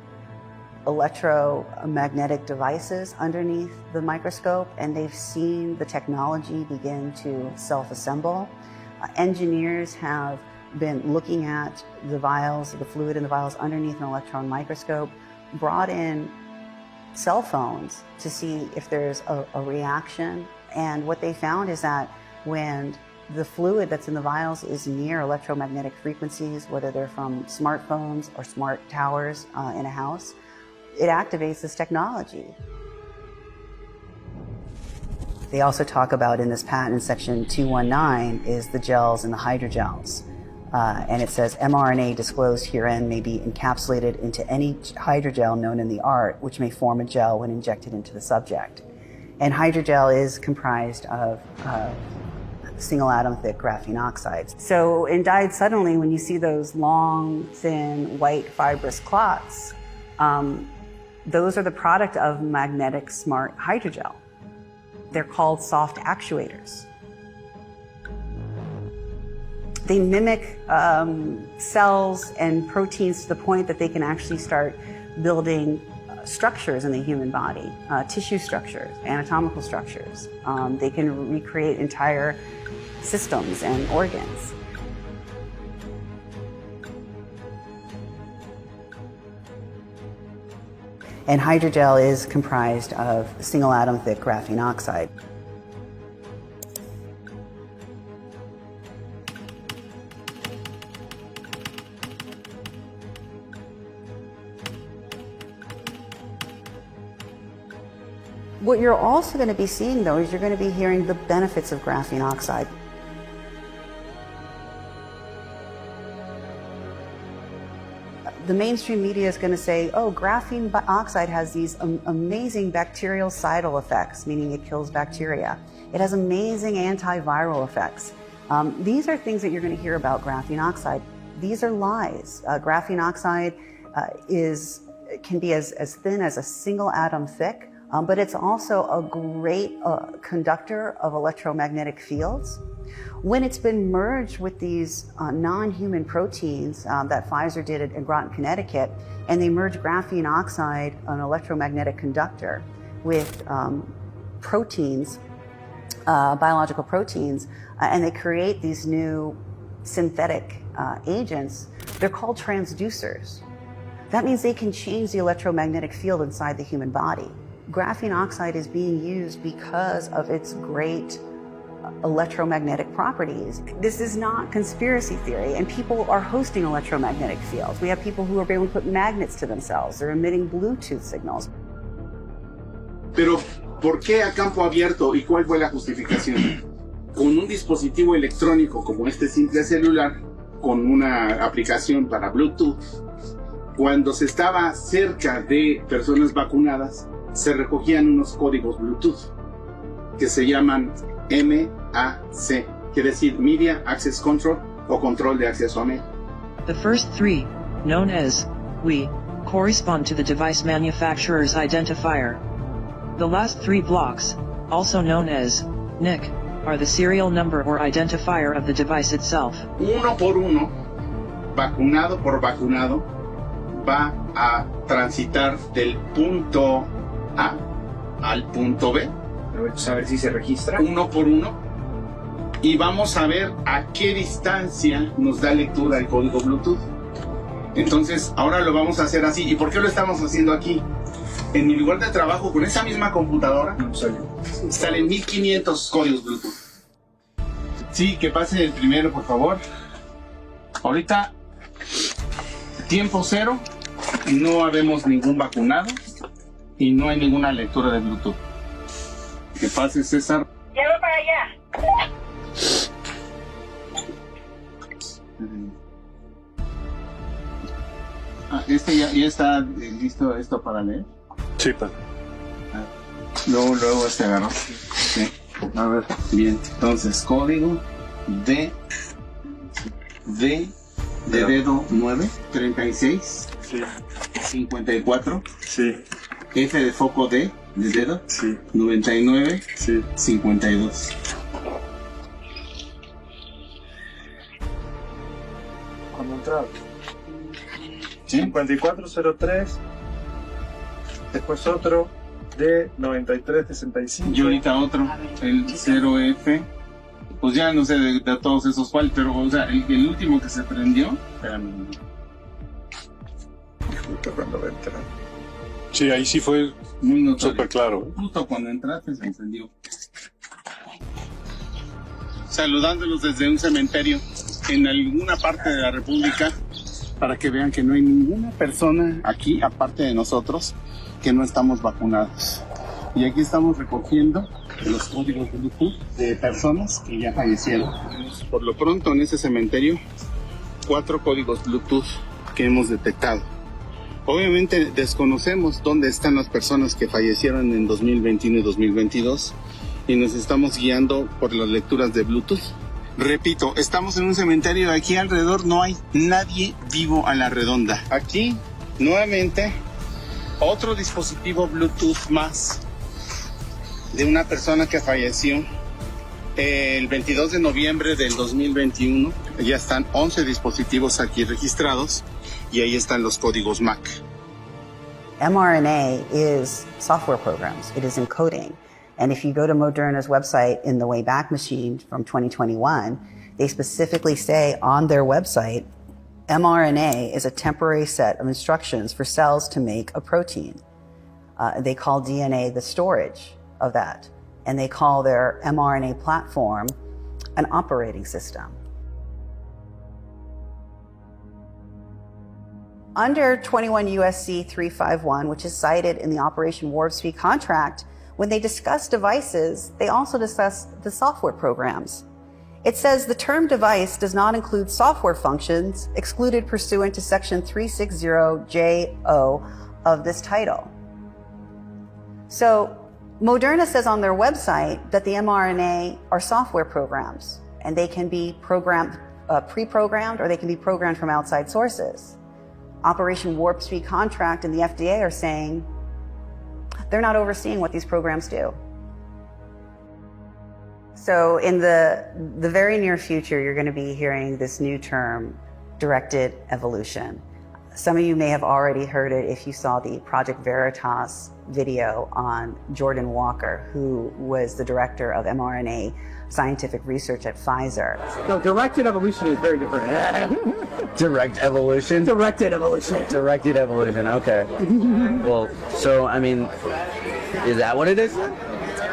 electromagnetic devices underneath the microscope, and they've seen the technology begin to self-assemble. Engineers have been looking at the vials, the fluid in the vials underneath an electron microscope, brought in cell phones to see if there's a reaction. And what they found is that when the fluid that's in the vials is near electromagnetic frequencies, whether they're from smartphones or smart towers in a house, it activates this technology. They also talk about in this patent, section 219, is the gels and the hydrogels. And it says mRNA disclosed herein may be encapsulated into any hydrogel known in the art, which may form a gel when injected into the subject. And hydrogel is comprised of single atom thick graphene oxides. So in Died Suddenly, when you see those long, thin, white, fibrous clots, those are the product of magnetic smart hydrogel. They're called soft actuators. They mimic cells and proteins to the point that they can actually start building structures in the human body, tissue structures, anatomical structures. They can recreate entire systems and organs. And hydrogel is comprised of single atom thick graphene oxide. What you're also going to be seeing, though, is you're going to be hearing the benefits of graphene oxide. The mainstream media is going to say, oh, graphene oxide has these amazing bactericidal effects, meaning it kills bacteria. It has amazing antiviral effects. These are things that you're going to hear about graphene oxide. These are lies. Graphene oxide can be as thin as a single atom thick, but it's also a great conductor of electromagnetic fields. When it's been merged with these non-human proteins that Pfizer did in Groton, Connecticut, and they merged graphene oxide, an electromagnetic conductor, with proteins, biological proteins, and they create these new synthetic agents, they're called transducers. That means they can change the electromagnetic field inside the human body. Graphene oxide is being used because of its great electromagnetic properties. This is not conspiracy theory, and people are hosting electromagnetic fields. We have people who are able to put magnets to themselves. They're emitting Bluetooth signals. Pero, ¿por qué a campo abierto y cuál fue la justificación? Con un dispositivo electrónico como este simple celular, con una aplicación para Bluetooth, cuando se estaba cerca de personas vacunadas, se recogían unos códigos Bluetooth que se llaman MAC, quiere decir Media Access Control o control de acceso a medio. The first three, known as WE, correspond to the device manufacturer's identifier. The last three blocks, also known as NIC, are the serial number or identifier of the device itself. Uno por uno, vacunado por vacunado, va a transitar del punto A al punto B. Vamos a ver si se registra. Uno por uno. Y vamos a ver a qué distancia nos da lectura el código Bluetooth. Entonces, ahora lo vamos a hacer así. ¿Y por qué lo estamos haciendo aquí? En mi lugar de trabajo, con esa misma computadora, salen 1500 códigos Bluetooth. Sí, que pase el primero, por favor. Ahorita, tiempo cero, no habemos ningún vacunado y no hay ninguna lectura de Bluetooth. Que pase, César. Lleva para allá. Este ya está listo esto para leer. Sí, pa. Luego agarró. Sí. A ver, bien. Entonces, código de dedo 9, 36, sí. 54, sí. F de foco D, de dedo, sí. 99, sí. 52. Cuando entraba. ¿Sí? 5403, después otro de 9365. Y ahorita otro, el 0F. Pues ya no sé de todos esos cuáles, pero o sea, el último que se prendió. Espérame. Cuando va a entrar. Sí, ahí sí fue muy súper claro. Justo cuando entraste se encendió. Saludándolos desde un cementerio en alguna parte de la República, para que vean que no hay ninguna persona aquí, aparte de nosotros, que no estamos vacunados. Y aquí estamos recogiendo los códigos de Bluetooth de personas que ya fallecieron. Por lo pronto en ese cementerio, 4 códigos Bluetooth que hemos detectado. Obviamente desconocemos dónde están las personas que fallecieron en 2021 y 2022 y nos estamos guiando por las lecturas de Bluetooth. Repito, estamos en un cementerio, aquí alrededor no hay nadie vivo a la redonda. Aquí, nuevamente, otro dispositivo Bluetooth más de una persona que falleció el 22 de noviembre del 2021. Ya están 11 dispositivos aquí registrados y ahí están los códigos MAC. mRNA is software programs. It is encoding. And if you go to Moderna's website in the Wayback Machine from 2021, they specifically say on their website, mRNA is a temporary set of instructions for cells to make a protein. They call DNA the storage of that. And they call their mRNA platform an operating system. Under 21 USC 351, which is cited in the Operation Warp Speed contract, when they discuss devices, they also discuss the software programs. It says the term device does not include software functions excluded pursuant to section 360JO of this title. So Moderna says on their website that the mRNA are software programs, and they can be programmed, pre-programmed, or they can be programmed from outside sources. Operation Warp Speed Contract and the FDA are saying they're not overseeing what these programs do. So in the very near future, you're going to be hearing this new term, directed evolution. Some of you may have already heard it if you saw the Project Veritas video on Jordan Walker, who was the director of mRNA scientific research at Pfizer. No, directed evolution is very different. Direct evolution? Directed evolution. Directed evolution, okay. Well, so, I mean, is that what it is?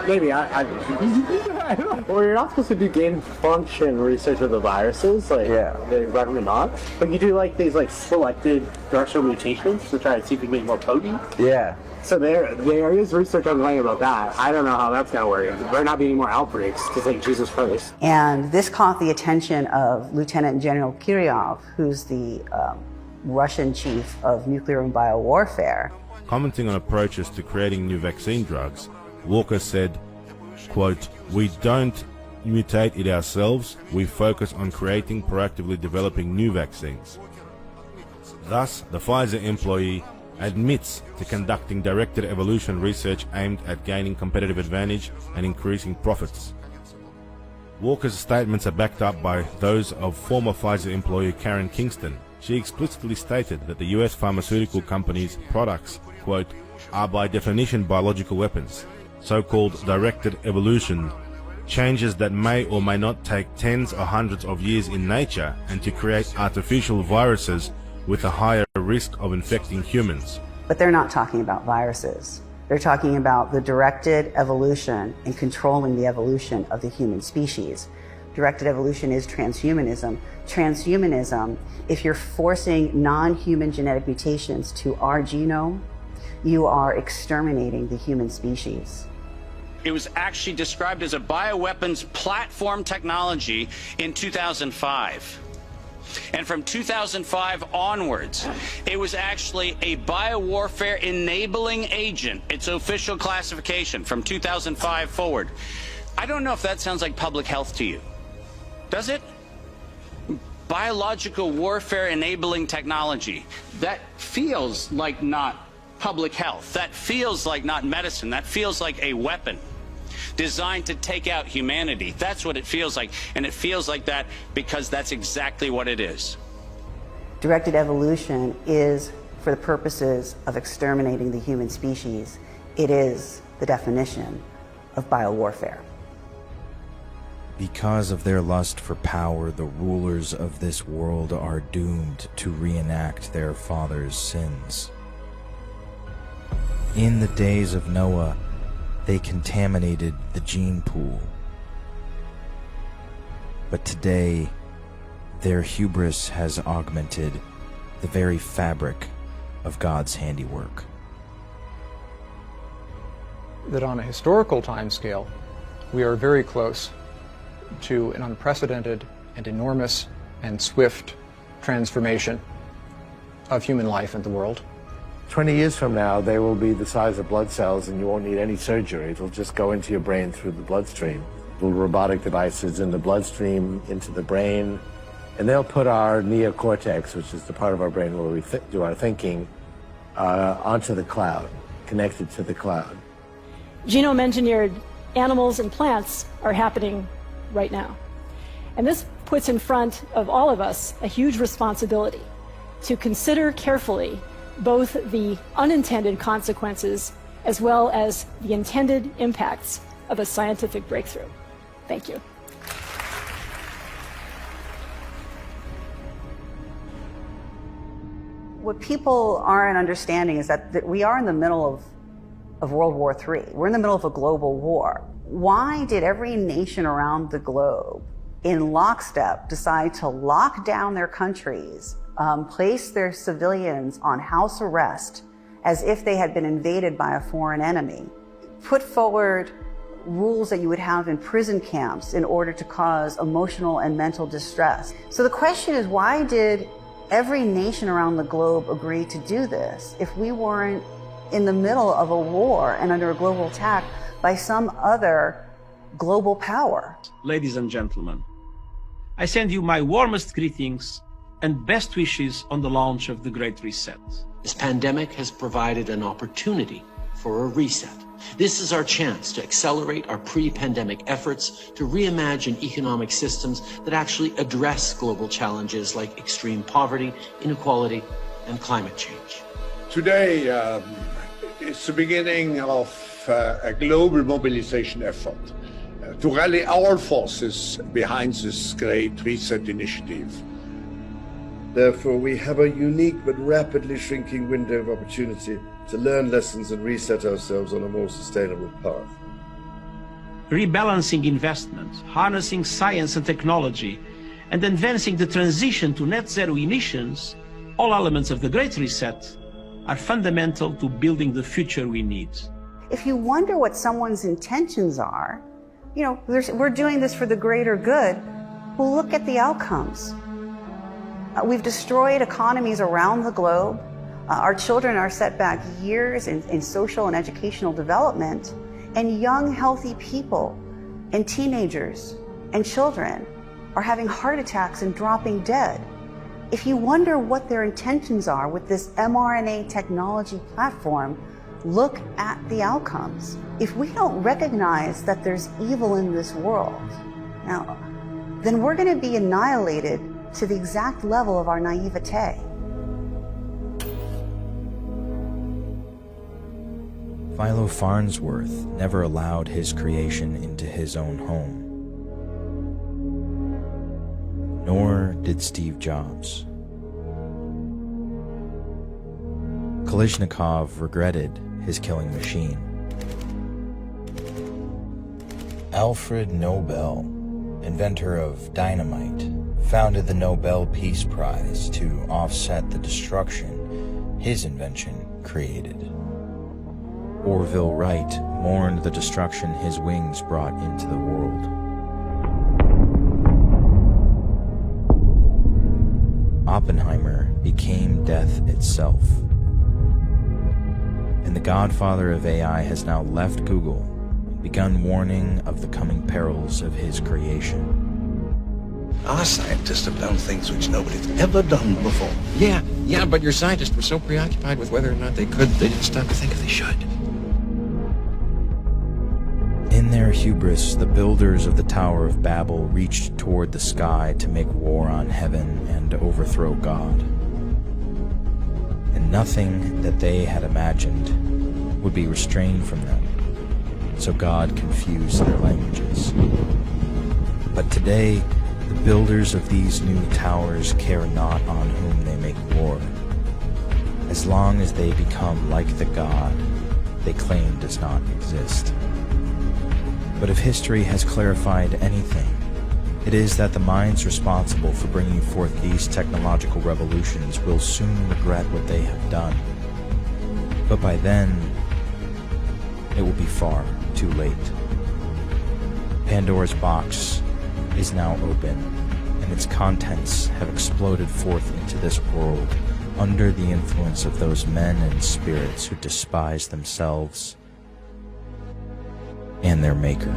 Maybe, well, you're not supposed to do gain function research with the viruses, like, they're recommend not. But you do, like, these, like, selected directional mutations to try to see if you can make more potent. Yeah. So there is research ongoing about that. I don't know how that's going to work. There better not be any more outbreaks, because, like, Jesus Christ. And this caught the attention of Lieutenant General Kiryov, who's the Russian chief of nuclear and biowarfare. Commenting on approaches to creating new vaccine drugs, Walker said, quote, "We don't mutate it ourselves, we focus on creating proactively developing new vaccines." Thus, the Pfizer employee admits to conducting directed evolution research aimed at gaining competitive advantage and increasing profits. Walker's statements are backed up by those of former Pfizer employee Karen Kingston. She explicitly stated that the US pharmaceutical company's products, quote, "are by definition biological weapons." So-called directed evolution, changes that may or may not take tens or hundreds of years in nature, and to create artificial viruses with a higher risk of infecting humans. But they're not talking about viruses. They're talking about the directed evolution and controlling the evolution of the human species. Directed evolution is transhumanism. Transhumanism, if you're forcing non-human genetic mutations to our genome, you are exterminating the human species. It was actually described as a bioweapons platform technology in 2005. And from 2005 onwards, it was actually a biowarfare enabling agent, its official classification from 2005 forward. I don't know if that sounds like public health to you. Does it? Biological warfare enabling technology. That feels like not public health. That feels like not medicine. That feels like a weapon designed to take out humanity. That's what it feels like. And it feels like that because that's exactly what it is. Directed evolution is for the purposes of exterminating the human species. It is the definition of biowarfare. Because of their lust for power, the rulers of this world are doomed to reenact their fathers' sins. In the days of Noah, they contaminated the gene pool. But today, their hubris has augmented the very fabric of God's handiwork. That on a historical timescale, we are very close to an unprecedented and enormous and swift transformation of human life in the world. 20 years from now, they will be the size of blood cells and you won't need any surgery. It'll just go into your brain through the bloodstream. Little robotic devices in the bloodstream, into the brain, and they'll put our neocortex, which is the part of our brain where we do our thinking, onto the cloud, connected to the cloud. Genome-engineered animals and plants are happening right now. And this puts in front of all of us a huge responsibility to consider carefully both the unintended consequences as well as the intended impacts of a scientific breakthrough. Thank you. What people aren't understanding is that we are in the middle of World War III. We're in the middle of a global war. Why did every nation around the globe in lockstep decide to lock down their countries, place their civilians on house arrest as if they had been invaded by a foreign enemy, put forward rules that you would have in prison camps in order to cause emotional and mental distress. So the question is, why did every nation around the globe agree to do this if we weren't in the middle of a war and under a global attack by some other global power? Ladies and gentlemen, I send you my warmest greetings and best wishes on the launch of the Great Reset. This pandemic has provided an opportunity for a reset. This is our chance to accelerate our pre-pandemic efforts to reimagine economic systems that actually address global challenges like extreme poverty, inequality, and climate change. Today is the beginning of a global mobilization effort to rally our forces behind this Great Reset initiative. Therefore, we have a unique but rapidly shrinking window of opportunity to learn lessons and reset ourselves on a more sustainable path. Rebalancing investment, harnessing science and technology, and advancing the transition to net zero emissions, all elements of the Great Reset, are fundamental to building the future we need. If you wonder what someone's intentions are, you know, we're doing this for the greater good, well, look at the outcomes. We've destroyed economies around the globe. Our children are set back years in social and educational development, and young, healthy people and teenagers and children are having heart attacks and dropping dead. If you wonder what their intentions are with this mRNA technology platform, look at the outcomes. If we don't recognize that there's evil in this world, now, then we're going to be annihilated to the exact level of our naivete. Philo Farnsworth never allowed his creation into his own home. Nor did Steve Jobs. Kalashnikov regretted his killing machine. Alfred Nobel, inventor of dynamite, founded the Nobel Peace Prize to offset the destruction his invention created. Orville Wright mourned the destruction his wings brought into the world. Oppenheimer became death itself. And the godfather of AI has now left Google and begun warning of the coming perils of his creation. Our scientists have done things which nobody's ever done before. Yeah, but your scientists were so preoccupied with whether or not they could, they didn't stop to think if they should. In their hubris, the builders of the Tower of Babel reached toward the sky to make war on heaven and overthrow God. And nothing that they had imagined would be restrained from them, so God confused their languages. But today, the builders of these new towers care not on whom they make war, as long as they become like the God they claim does not exist. But if history has clarified anything, it is that the minds responsible for bringing forth these technological revolutions will soon regret what they have done. But by then, it will be far too late. Pandora's box is now open, and its contents have exploded forth into this world under the influence of those men and spirits who despise themselves and their maker.